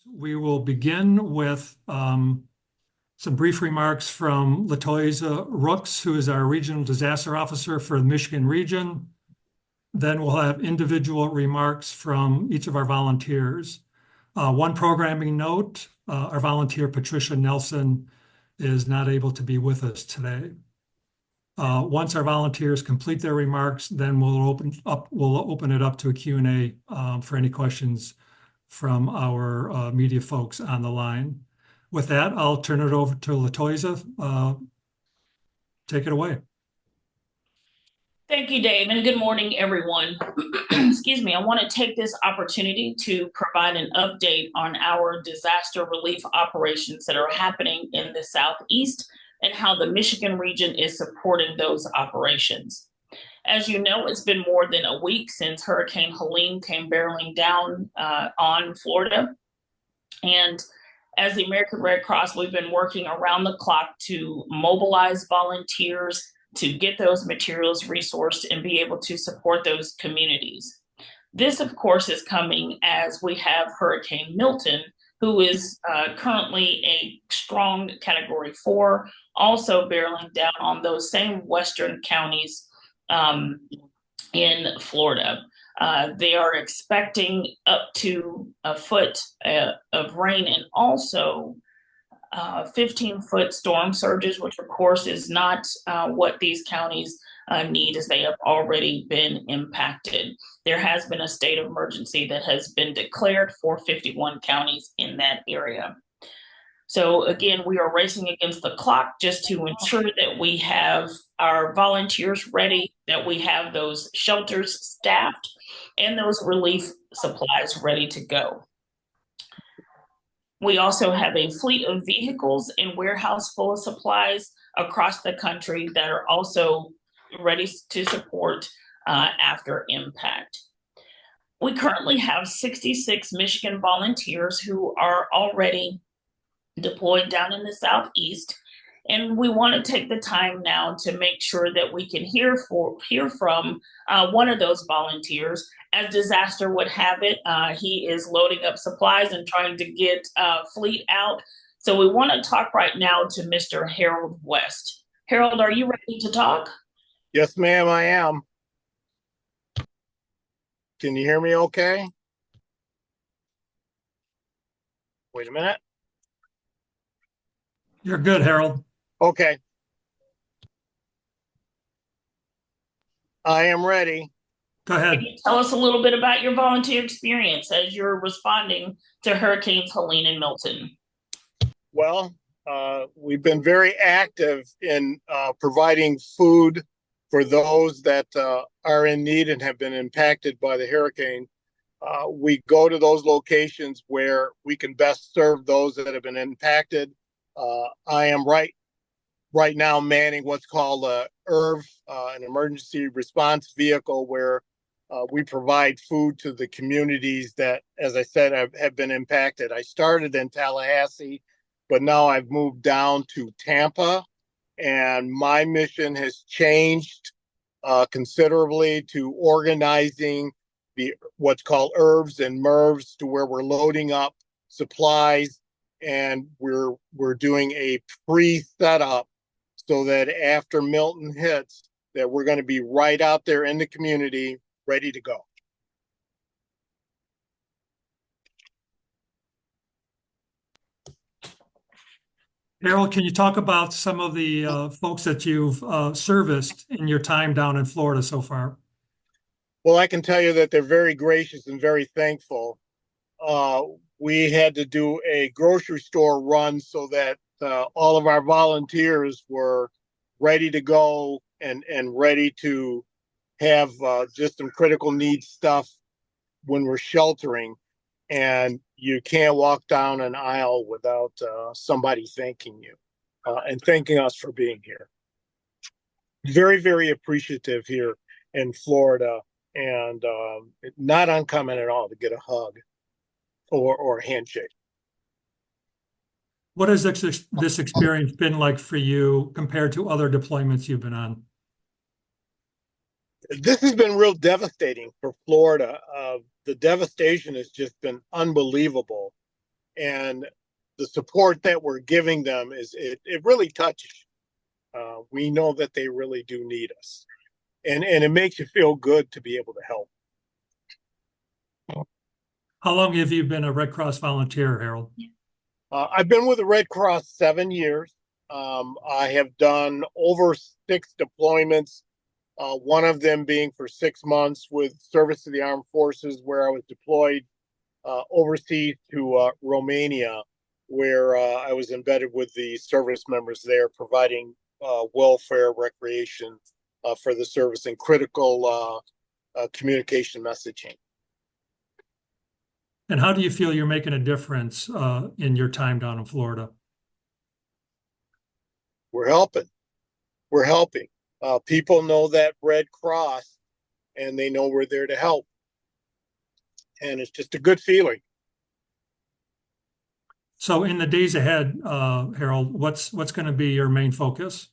We will begin with some brief remarks from Latoya Rooks, who is our Regional Disaster Officer for the Michigan region. Then we'll have individual remarks from each of our volunteers. One programming note, our volunteer Patricia Nelson is not able to be with us today. Once our volunteers complete their remarks, then we'll open it up to a Q&A for any questions from our media folks on the line. With that, I'll turn it over to Latoya. Take it away. Thank you, Dave, and good morning, everyone. Excuse me, I want to take this opportunity to provide an update on our disaster relief operations that are happening in the Southeast and how the Michigan region is supporting those operations. As you know, it's been more than a week since Hurricane Helene came barreling down on Florida. And as the American Red Cross, we've been working around the clock to mobilize volunteers, to get those materials resourced and be able to support those communities. This, of course, is coming as we have Hurricane Milton, who is currently a strong Category 4, also barreling down on those same western counties in Florida. They are expecting up to a foot of rain and also 15-foot storm surges, which of course is not what these counties need, as they have already been impacted. There has been a state of emergency that has been declared for 51 counties in that area. So again, we are racing against the clock just to ensure that we have our volunteers ready, that we have those shelters staffed, and those relief supplies ready to go. We also have a fleet of vehicles and warehouse full of supplies across the country that are also ready to support after impact. We currently have 66 Michigan volunteers who are already deployed down in the Southeast. And we want to take the time now to make sure that we can hear from one of those volunteers. As disaster would have it, he is loading up supplies and trying to get fleet out. So we want to talk right now to Mr. Harold West. Harold, are you ready to talk? Yes, ma'am, I am. Can you hear me okay? Wait a minute. You're good, Harold. Okay. I am ready. Go ahead. Can you tell us a little bit about your volunteer experience as you're responding to Hurricanes Helene and Milton? Well, we've been very active in providing food for those that are in need and have been impacted by the hurricane. We go to those locations where we can best serve those that have been impacted. I am right now manning what's called a ERV, an emergency response vehicle, where we provide food to the communities that, as I said, have been impacted. I started in Tallahassee, but now I've moved down to Tampa, and my mission has changed considerably to organizing what's called ERVs and MERVs, to where we're loading up supplies and we're doing a pre-setup so that after Milton hits, that we're going to be right out there in the community, ready to go. Harold, can you talk about some of the folks that you've serviced in your time down in Florida so far? Well, I can tell you that they're very gracious and very thankful. We had to do a grocery store run so that all of our volunteers were ready to go and ready to have just some critical needs stuff when we're sheltering. And you can't walk down an aisle without somebody thanking you and thanking us for being here. Very, very appreciative here in Florida, and not uncommon at all to get a hug or a handshake. What has this experience been like for you compared to other deployments you've been on? This has been real devastating for Florida. The devastation has just been unbelievable. and the support that we're giving them it really touches. We know that they really do need us, and it makes you feel good to be able to help. How long have you been a Red Cross volunteer, Harold? I've been with the Red Cross 7 years. I have done over 6 deployments, one of them being for 6 months with service to the armed forces, where I was deployed overseas to Romania, where I was embedded with the service members there, providing welfare, recreation for the service, and critical communication messaging. And how do you feel you're making a difference in your time down in Florida? We're helping. We're helping. People know that Red Cross, and they know we're there to help. And it's just a good feeling. So in the days ahead, Harold, what's going to be your main focus?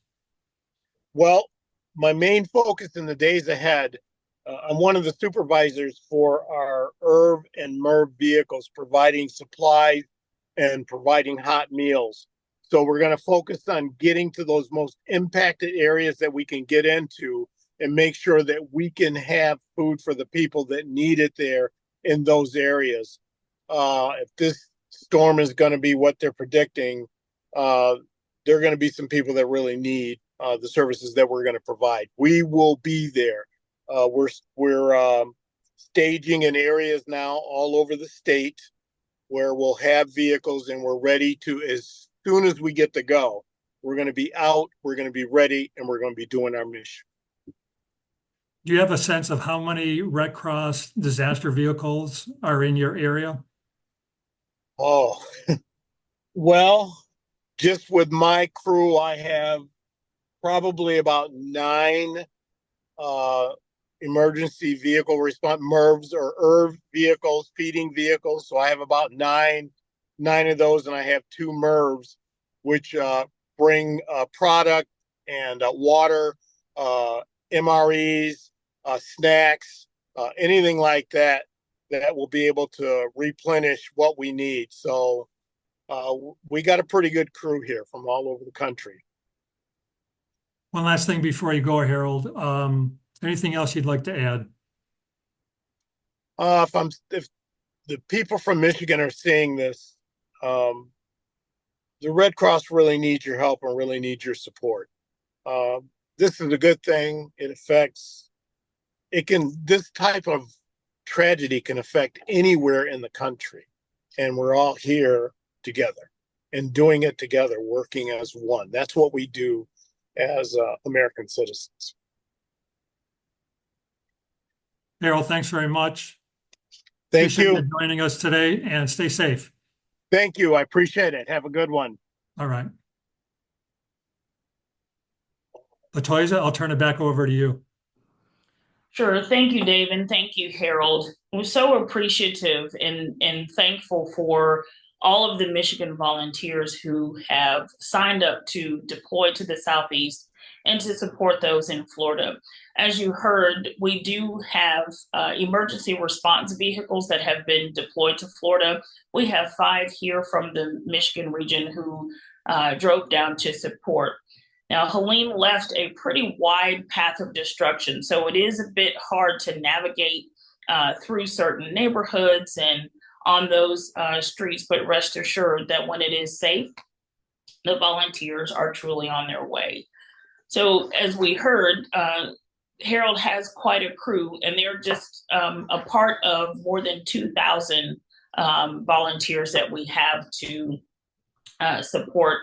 Well, my main focus in the days ahead, I'm one of the supervisors for our ERV and MERV vehicles, providing supplies and providing hot meals. So we're going to focus on getting to those most impacted areas that we can get into and make sure that we can have food for the people that need it there in those areas. If this storm is going to be what they're predicting, there are going to be some people that really need the services that we're going to provide. We will be there. We're staging in areas now all over the state where we'll have vehicles, and we're ready to, as soon as we get to go, we're going to be out, we're going to be ready, and we're going to be doing our mission. Do you have a sense of how many Red Cross disaster vehicles are in your area? Oh, well, just with my crew, I have probably about 9 emergency vehicle response MERVs or ERV vehicles, feeding vehicles. So I have about nine of those, and I have 2 MERVs, which bring product and water, MREs, snacks, anything like that will be able to replenish what we need. So we got a pretty good crew here from all over the country. One last thing before you go, Harold. Anything else you'd like to add? If the people from Michigan are seeing this, the Red Cross really needs your help and really needs your support. This is a good thing. This type of tragedy can affect anywhere in the country, and we're all here together and doing it together, working as one. That's what we do as American citizens. Harold, thanks very much. Thank you. Appreciate joining us today, and stay safe. Thank you. I appreciate it. Have a good one. All right. Latoya, I'll turn it back over to you. Sure. Thank you, Dave, and thank you, Harold. We're so appreciative and thankful for all of the Michigan volunteers who have signed up to deploy to the Southeast and to support those in Florida. As you heard, we do have emergency response vehicles that have been deployed to Florida. We have 5 here from the Michigan region who drove down to support. Now, Helene left a pretty wide path of destruction, so it is a bit hard to navigate through certain neighborhoods and on those streets, but rest assured that when it is safe, the volunteers are truly on their way. So as we heard, Harold has quite a crew, and they're just a part of more than 2,000 volunteers that we have to support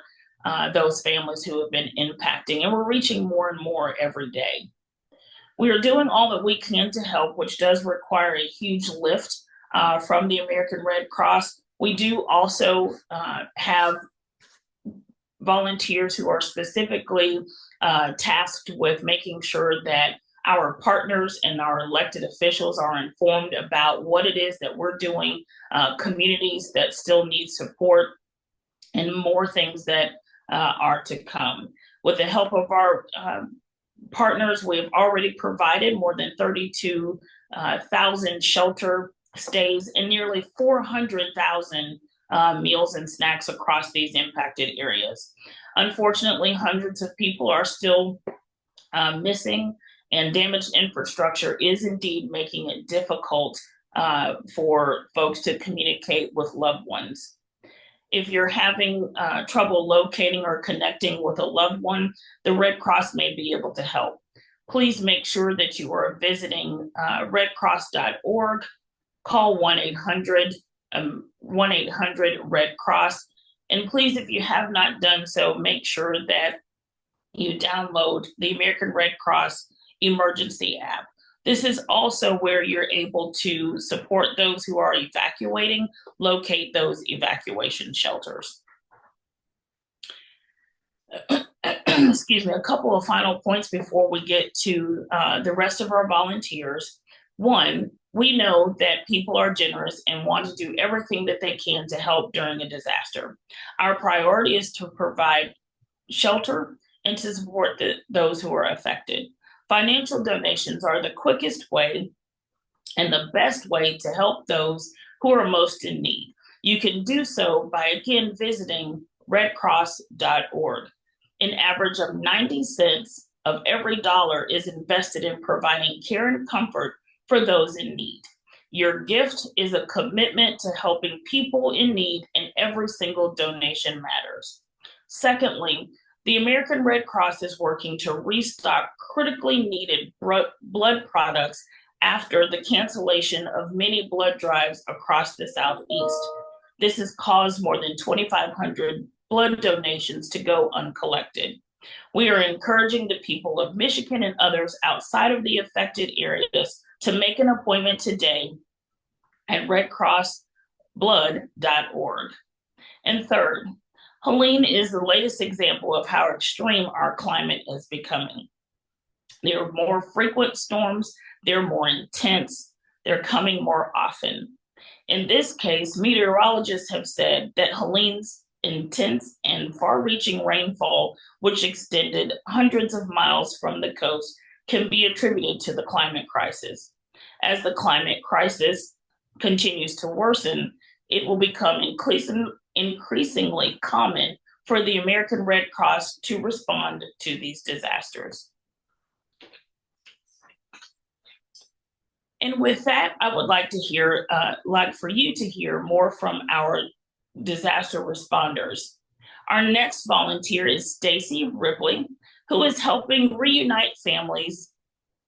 those families who have been impacting, and we're reaching more and more every day. We are doing all that we can to help, which does require a huge lift from the American Red Cross. We do also have volunteers who are specifically tasked with making sure that our partners and our elected officials are informed about what it is that we're doing, communities that still need support, and more things that are to come. With the help of our partners, we've already provided more than 32,000 shelter stays and nearly 400,000 meals and snacks across these impacted areas. Unfortunately, hundreds of people are still missing, and damaged infrastructure is indeed making it difficult for folks to communicate with loved ones. If you're having trouble locating or connecting with a loved one, the Red Cross may be able to help. Please make sure that you are visiting redcross.org, call 1-800-Red Cross. And please, if you have not done so, make sure that you download the American Red Cross emergency app. This is also where you're able to support those who are evacuating, locate those evacuation shelters. Excuse me, a couple of final points before we get to the rest of our volunteers. One, we know that people are generous and want to do everything that they can to help during a disaster. Our priority is to provide shelter and to support those who are affected. Financial donations are the quickest way and the best way to help those who are most in need. You can do so by, again, visiting redcross.org. An average of 90 cents of every dollar is invested in providing care and comfort for those in need. Your gift is a commitment to helping people in need, and every single donation matters. Secondly, the American Red Cross is working to restock critically needed blood products after the cancellation of many blood drives across the Southeast. This has caused more than 2,500 blood donations to go uncollected. We are encouraging the people of Michigan and others outside of the affected areas to make an appointment today at redcrossblood.org. And third, Helene is the latest example of how extreme our climate is becoming. There are more frequent storms, they're more intense, they're coming more often. In this case, meteorologists have said that Helene's intense and far-reaching rainfall, which extended hundreds of miles from the coast, can be attributed to the climate crisis. As the climate crisis continues to worsen, it will become increasingly common for the American Red Cross to respond to these disasters. And with that, I would like for you to hear more from our disaster responders. Our next volunteer is Stacy Ripley, who is helping reunite families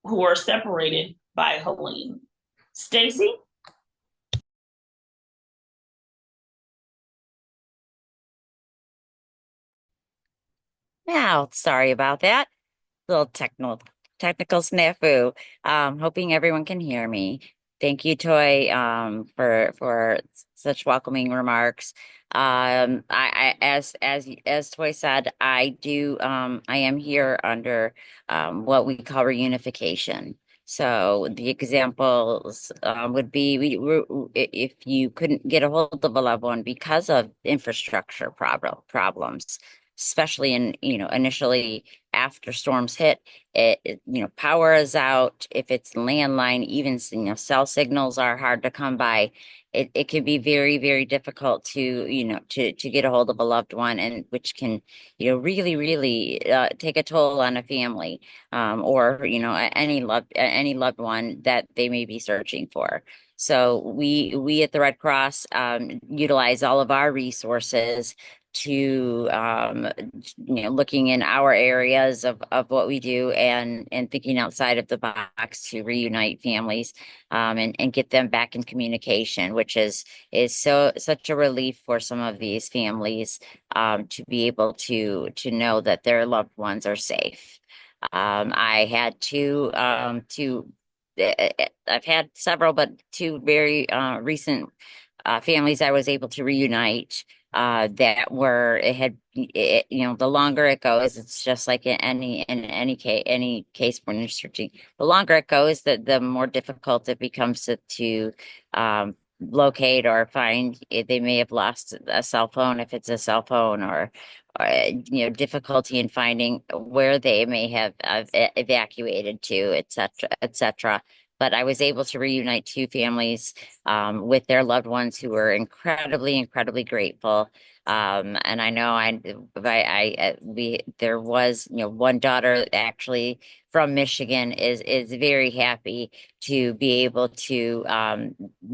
who are separated by Helene. Stacy? Now, sorry about that. Little technical snafu. Hoping everyone can hear me. Thank you, Toy, for such welcoming remarks. As Toy said, I am here under what we call reunification. So the examples would be if you couldn't get a hold of a loved one because of infrastructure problems, especially initially after storms hit, power is out. If it's landline, even cell signals are hard to come by. It can be very, very difficult to get a hold of a loved one, and which can really, really take a toll on a family, or any loved one that they may be searching for. So we at the Red Cross utilize all of our resources to looking in our areas of what we do and thinking outside of the box to reunite families and get them back in communication, which is such a relief for some of these families to be able to know that their loved ones are safe. I had I've had several, but two very recent families I was able to reunite that were the longer it goes, it's just like in any case when you're searching, the longer it goes, the more difficult it becomes to locate or find. They may have lost a cell phone, if it's a cell phone, or difficulty in finding where they may have evacuated to, etc., etc. but I was able to reunite two families with their loved ones who were incredibly grateful. And I know there was, one daughter actually from Michigan is very happy to be able to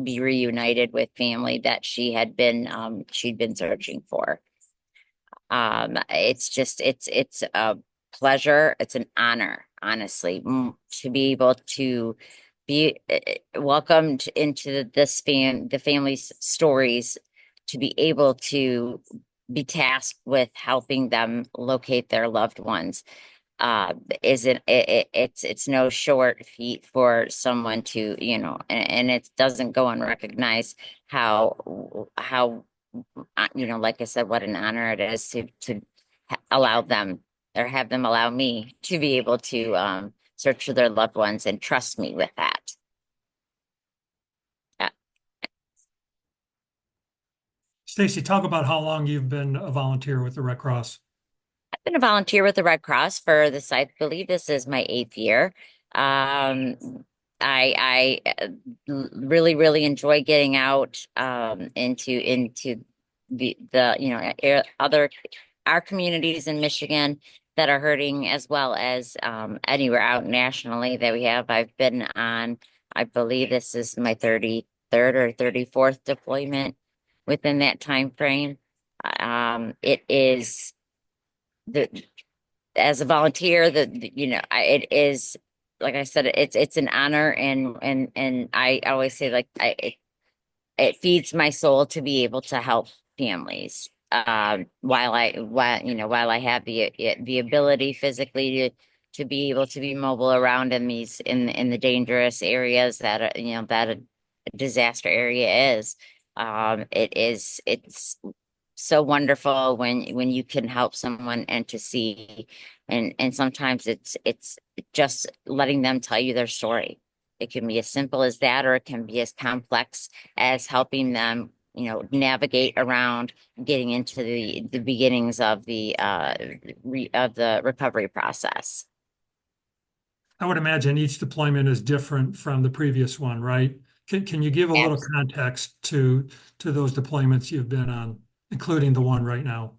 be reunited with family that she'd been searching for. It's a pleasure. It's an honor, honestly, to be able to be welcomed into the family's stories, to be able to be tasked with helping them locate their loved ones. Isn't it's no short feat for someone to, and it doesn't go unrecognized how like I said, what an honor it is to allow them or have them allow me to be able to search for their loved ones and trust me with that. Uh, Stacy, talk about how long you've been a volunteer with the Red Cross. I've been a volunteer with the Red Cross for this, I believe this is my 8th year. I really enjoy getting out into the other our communities in Michigan that are hurting, as well as anywhere out nationally that we have. I've been on, I believe this is my 33rd or 34th deployment within that time frame. It is the as a volunteer, it is, like I said, it's an honor, and I always say, like, it feeds my soul to be able to help families. While I have the ability physically to be able to be mobile around in the dangerous areas that a disaster area is. It's so wonderful when you can help someone and to see, and sometimes it's just letting them tell you their story. It can be as simple as that, or it can be as complex as helping them, navigate around getting into the beginnings of the recovery process. I would imagine each deployment is different from the previous one, right? Can you give a little Abs- context to those deployments you've been on, including the one right now?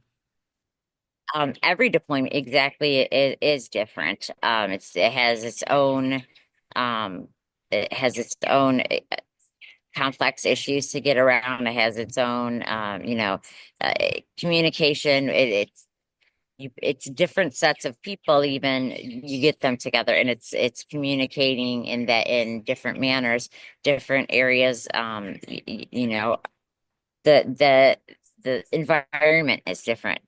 Every deployment exactly is different. Um, it has its own complex issues to get around. It has its own, uh, communication. It's different sets of people. Even you get them together, and it's communicating in different manners, different areas. The the environment is different,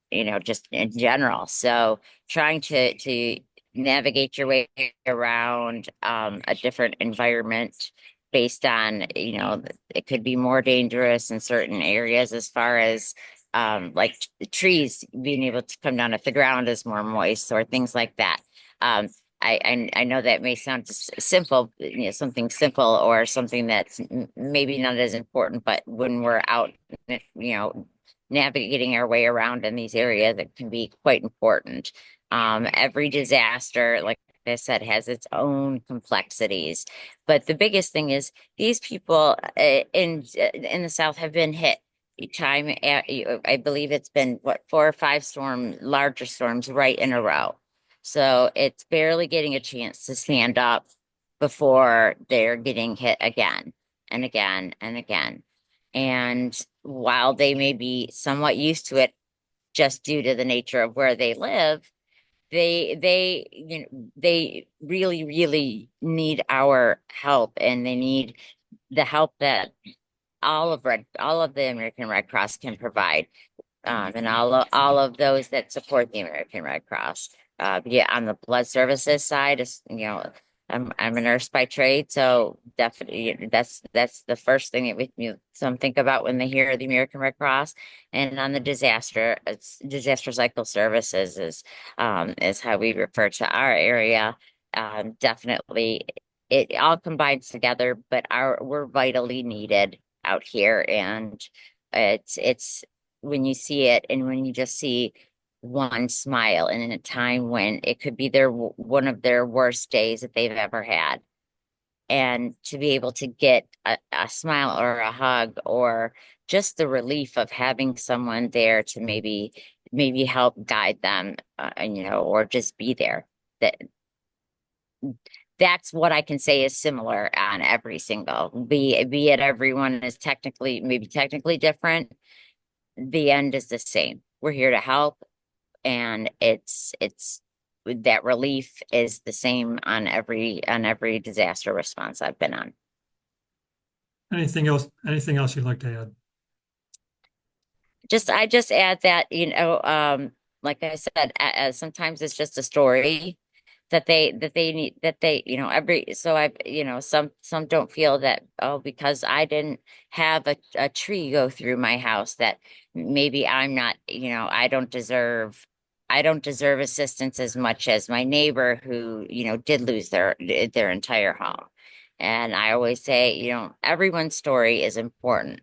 just in general. So trying to navigate your way around a different environment based on, it could be more dangerous in certain areas as far as like trees being able to come down if the ground is more moist or things like that. Um, I know that may sound just simple, something simple or something that's maybe not as important, but when we're out, you know, navigating our way around in these areas, it can be quite important. Every disaster, like I said, has its own complexities, but the biggest thing is these people in the South have been hit time. I believe it's been what, 4 or 5 larger storms right in a row. So it's barely getting a chance to stand up before they're getting hit again and again and again. And while they may be somewhat used to it just due to the nature of where they live, they really need our help, and they need the help that all of the American Red Cross can provide, and all of those that support the American Red Cross. Yeah, on the blood services side, I'm a nurse by trade, so definitely that's the first thing that some think about when they hear the American Red Cross. And on the it's disaster cycle services is how we refer to our area. Definitely, it all combines together, but we're vitally needed out here, and it's when you see it, and when you just see one smile, and in a time when it could be one of their worst days that they've ever had. and to be able to get a smile or a hug or just the relief of having someone there to maybe help guide them, and or just be there. That that's what I can say is similar on every single. Be it everyone is technically different. The end is the same. We're here to help, and it's that relief is the same on every disaster response I've been on. Anything else? Anything else you'd like to add? I just add that, like I said, sometimes it's just a story that they need, that they, every so I've, some don't feel that, oh, because I didn't have a tree go through my house, that maybe I'm not, I don't deserve assistance as much as my neighbor who, did lose their entire home. And I always say, everyone's story is important,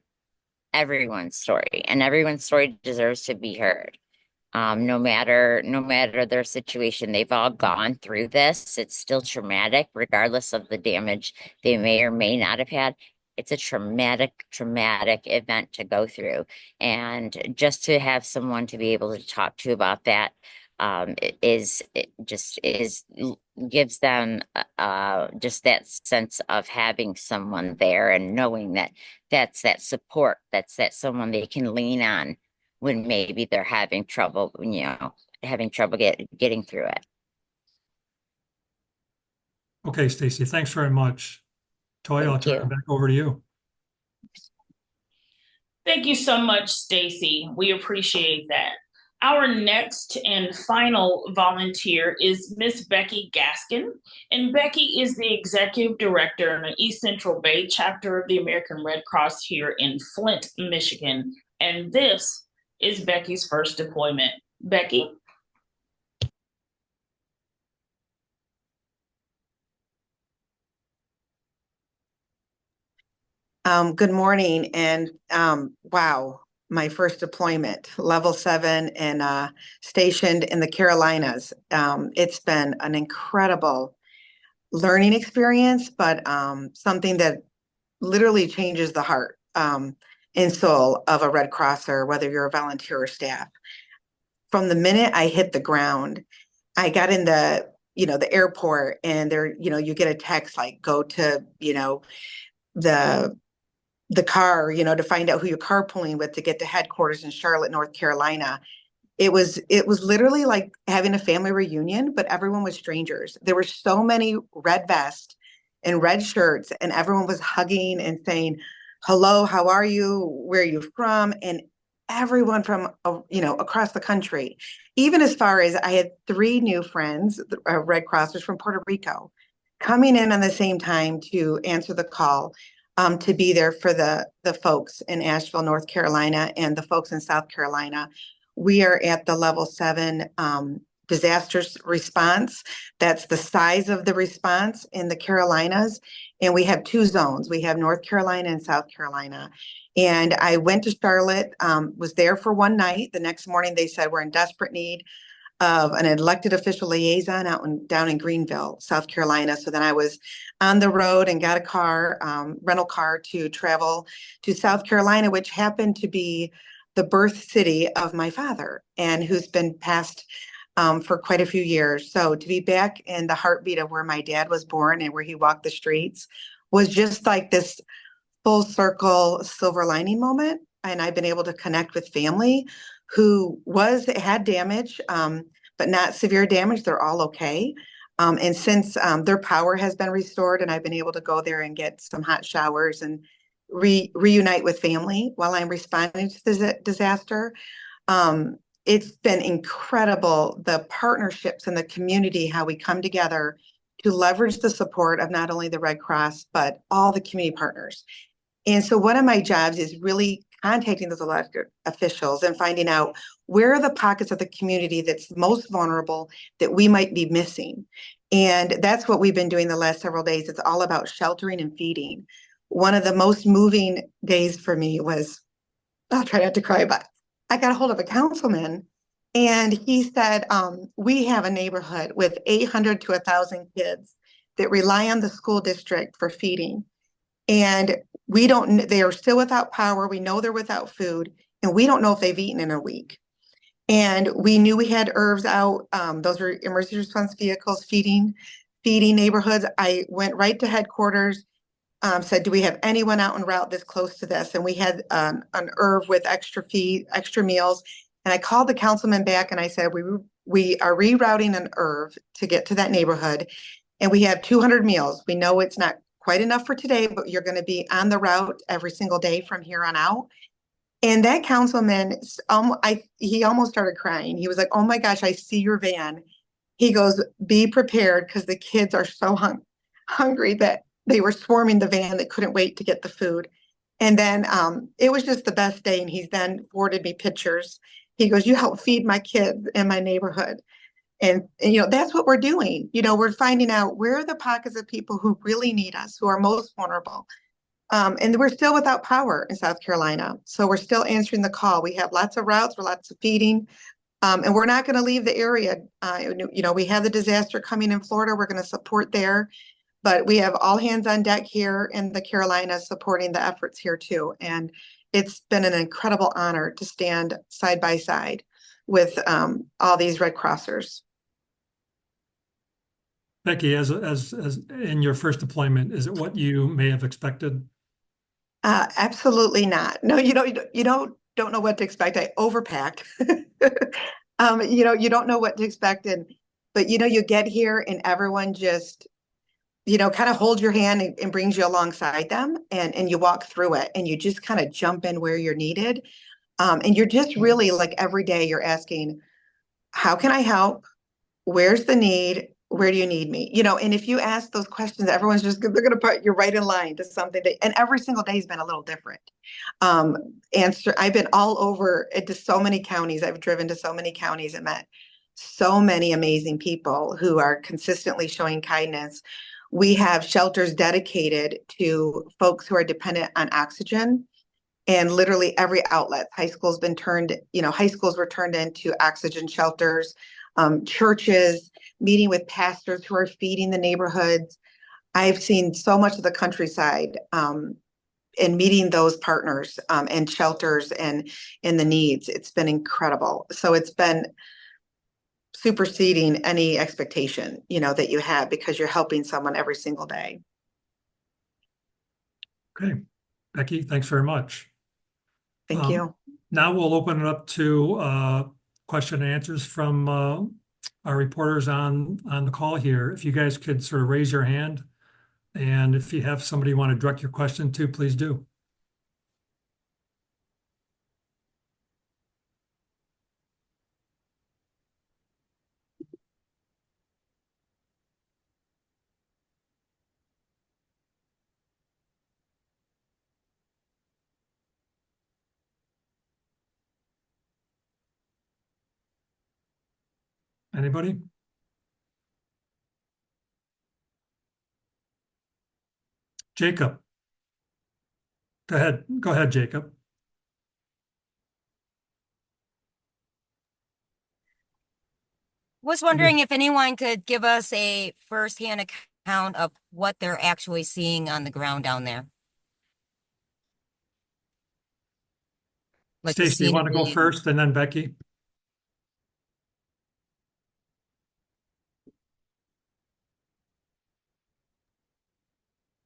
everyone's story, and everyone's story deserves to be heard. No matter their situation, they've all gone through this. It's still traumatic, regardless of the damage they may or may not have had. It's a traumatic event to go through. And just to have someone to be able to talk to about that, it just gives them just that sense of having someone there and knowing that that's that support, that's that someone they can lean on when maybe they're having trouble getting through it. Okay, Stacy, thanks very much. Toy, I'll Thank turn it you. back over to you. Thank you so much, Stacy. We appreciate that. Our next and final volunteer is Miss Becky Gaskin. And Becky is the Executive Director in the East Central Bay chapter of the American Red Cross here in Flint, Michigan. And this is Becky's first deployment. Becky? Good morning, and wow, my first deployment, level 7, and stationed in the Carolinas. It's been an incredible learning experience, but something that literally changes the heart and soul of a Red Crosser, whether you're a volunteer or staff. From the minute I hit the ground, I got in the airport, and there, you get a text like, go to, the car, to find out who you're carpooling with to get to headquarters in Charlotte, North Carolina. It was literally like having a family reunion, but everyone was strangers. There were so many red vests and red shirts, and everyone was hugging and saying, hello, how are you? Where are you from? And everyone from, across the country. Even as far as I had 3 new friends, Red Crossers from Puerto Rico, coming in on the same time to answer the call, to be there for the folks in Asheville, North Carolina, and the folks in South Carolina. We are at the level 7 disaster response. That's the size of the response in the Carolinas. And we have 2 zones. We have North Carolina and South Carolina. And I went to Charlotte, was there for one night. The next morning they said, we're in desperate need of an elected official liaison down in Greenville, South Carolina. So then I was on the road and got a rental car to travel to South Carolina, which happened to be the birth city of my father, and who's been passed for quite a few years. So to be back in the heartbeat of where my dad was born and where he walked the streets was just like this full circle silver lining moment. And I've been able to connect with family who had damage, but not severe damage. They're all okay. And since their power has been restored, and I've been able to go there and get some hot showers and reunite with family while I'm responding to the disaster. It's been incredible, the partnerships in the community, how we come together to leverage the support of not only the Red Cross, but all the community partners. And so one of my jobs is really contacting those elected officials and finding out where are the pockets of the community that's most vulnerable that we might be missing. And that's what we've been doing the last several days. It's all about sheltering and feeding. One of the most moving days for me was, I'll try not to cry, but I got a hold of a councilman, and he said, we have a neighborhood with 800 to 1,000 kids that rely on the school district for feeding. And we don't, they are still without power. We know they're without food, and we don't know if they've eaten in a week. And we knew we had ERVs out. Those were emergency response vehicles feeding neighborhoods. I went right to headquarters, said, do we have anyone out en route this close to this? And we had an ERV with extra meals. And I called the councilman back and I said, we are rerouting an ERV to get to that neighborhood. And we have 200 meals. We know it's not quite enough for today, but you're going to be on the route every single day from here on out. And that councilman, he almost started crying. He was like, oh my gosh, I see your van. He goes, be prepared because the kids are so hungry that they were swarming the van. They couldn't wait to get the food. And then it was just the best day. And he's then forwarded me pictures. He goes, you help feed my kids in my neighborhood. And that's what we're doing. We're finding out where are the pockets of people who really need us, who are most vulnerable. And we're still without power in South Carolina. So we're still answering the call. We have lots of routes, we're lots of feeding. And we're not going to leave the area. We have the disaster coming in Florida. We're going to support there. But we have all hands on deck here in the Carolinas supporting the efforts here too. And it's been an incredible honor to stand side by side with all these Red Crossers. Becky, as in your first deployment, is it what you may have expected? Absolutely not. No, don't know what to expect. I overpacked. You don't know what to expect. But you get here and everyone just, kind of holds your hand and brings you alongside them and you walk through it and you just kind of jump in where you're needed. And you're just really like every day you're asking, how can I help? Where's the need? Where do you need me? And if you ask those questions, everyone's they're going to put you right in line to something and every single day has been a little different. I've been all over into so many counties. I've driven to so many counties and met so many amazing people who are consistently showing kindness. We have shelters dedicated to folks who are dependent on oxygen. And literally every outlet, high schools were turned into oxygen shelters, churches, meeting with pastors who are feeding the neighborhoods. I've seen so much of the countryside and meeting those partners and shelters and in the needs. It's been incredible. So it's been superseding any expectation, that you have because you're helping someone every single day. Okay. Becky, thanks very much. Thank you. Now we'll open it up to question and answers from our reporters on the call here. If you guys could sort of raise your hand, and if you have somebody you want to direct your question to, please do. Anybody? Jacob. Go ahead, Jacob. Was wondering if anyone could give us a firsthand account of what they're actually seeing on the ground down there. Like Stacy, you want to go first and then Becky?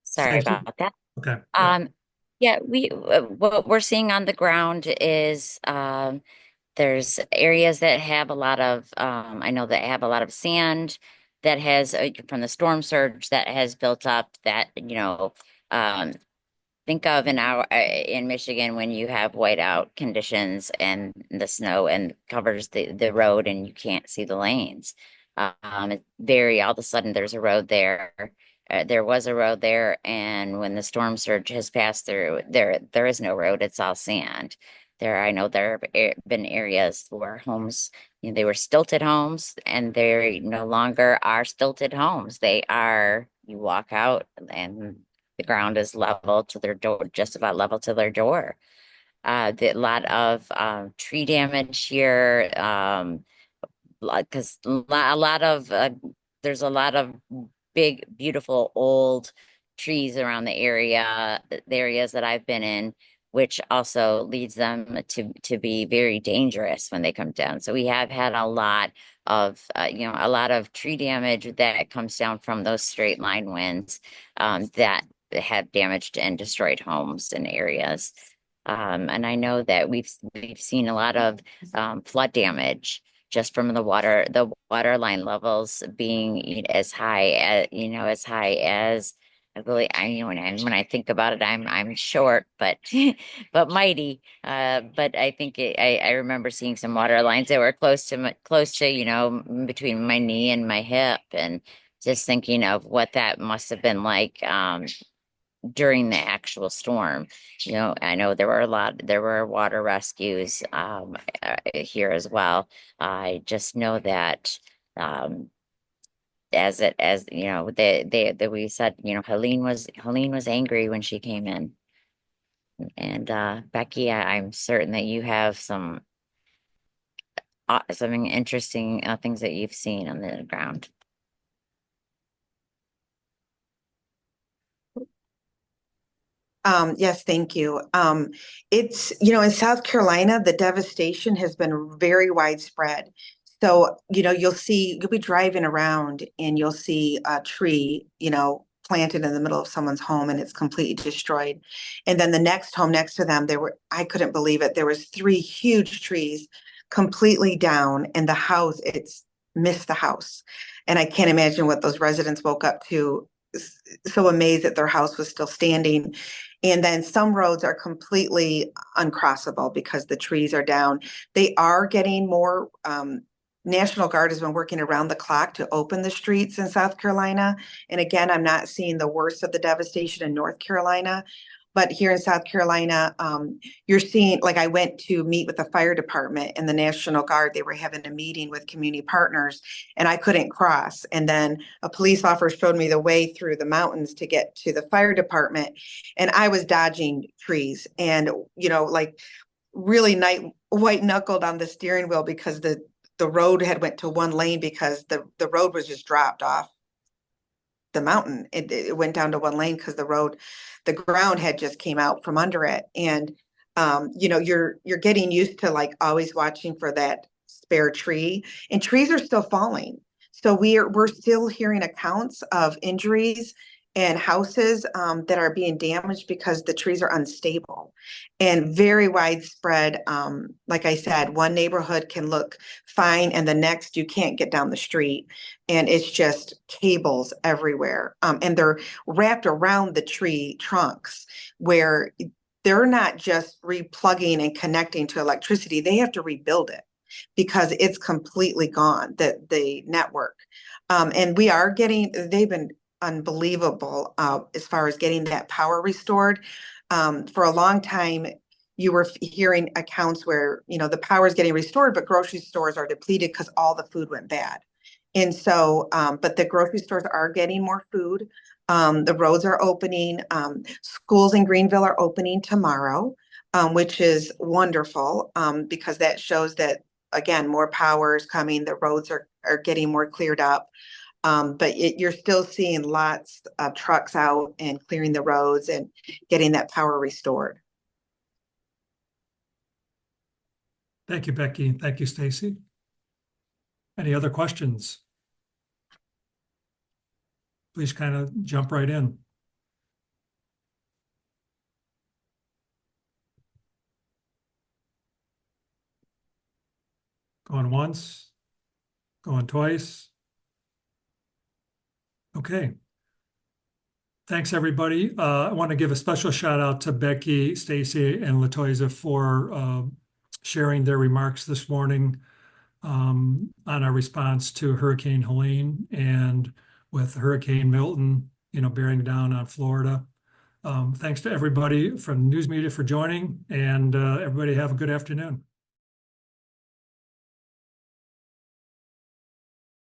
Sorry Stacy? about that. Okay. Yeah. Yeah, what we're seeing on the ground is there's areas that have a lot of I know that have a lot of sand that has from the storm surge that has built up that um, think of in Michigan when you have whiteout conditions and the snow and covers the road and you can't see the lanes. It's very all of a sudden there's a road there. There was a road there, and when the storm surge has passed through, there is no road. It's all sand. I know there have been areas where homes, they were stilted homes, and they no longer are stilted homes. They are, you walk out and the ground is level to their door, just about level to their door. A lot of tree damage here, because a lot of there's a lot of big, beautiful old trees around the area, the areas that I've been in, which also leads them to be very dangerous when they come down. So we have had a lot of a lot of tree damage that comes down from those straight line winds that have damaged and destroyed homes and areas. And I know that we've seen a lot of flood damage just from the water line levels being as high as I believe. When I think about it, I'm short, but but mighty. But I think I remember seeing some water lines that were close to between my knee and my hip, and just thinking of what that must have been like during the actual storm. I know there were water rescues here as well. I just know that we said, Helene was angry when she came in. And Becky, I'm certain that you have some interesting things that you've seen on the ground. Yes, thank you. It's, in South Carolina, the devastation has been very widespread. So, you'll be driving around and you'll see a tree, planted in the middle of someone's home and it's completely destroyed. And then the next home next to them, I couldn't believe it. There was 3 huge trees completely down and the house, it's missed the house. And I can't imagine what those residents woke up to, so amazed that their house was still standing. And then some roads are completely uncrossable because the trees are down. They are getting more. National Guard has been working around the clock to open the streets in South Carolina. And again, I'm not seeing the worst of the devastation in North Carolina. But here in South Carolina, you're seeing, like, I went to meet with the fire department and the National Guard. They were having a meeting with community partners and I couldn't cross. And then a police officer showed me the way through the mountains to get to the fire department. And I was dodging trees and, like really white knuckled on the steering wheel because the road had went to one lane because the road was just dropped off the mountain. It went down to one lane because the ground had just came out from under it. And you're getting used to like always watching for that spare tree, and trees are still falling. So we're still hearing accounts of injuries and houses that are being damaged because the trees are unstable and very widespread. Like I said, one neighborhood can look fine and the next you can't get down the street. And it's just cables everywhere. And they're wrapped around the tree trunks where they're not just replugging and connecting to electricity. They have to rebuild it because it's completely gone, the network. And they've been unbelievable as far as getting that power restored. For a long time, you were hearing accounts where, the power is getting restored, but grocery stores are depleted because all the food went bad. And so, but the grocery stores are getting more food. The roads are opening. Schools in Greenville are opening tomorrow, which is wonderful because that shows that, again, more power is coming. The roads are getting more cleared up. But you're still seeing lots of trucks out and clearing the roads and getting that power restored. Thank you, Becky. Thank you, Stacy. Any other questions? Please kind of jump right in. Going once, going twice. Okay. Thanks, everybody. I want to give a special shout out to Becky, Stacy, and Latoya for sharing their remarks this morning on our response to Hurricane Helene and with Hurricane Milton, bearing down on Florida. Thanks to everybody from news media for joining, and everybody have a good afternoon.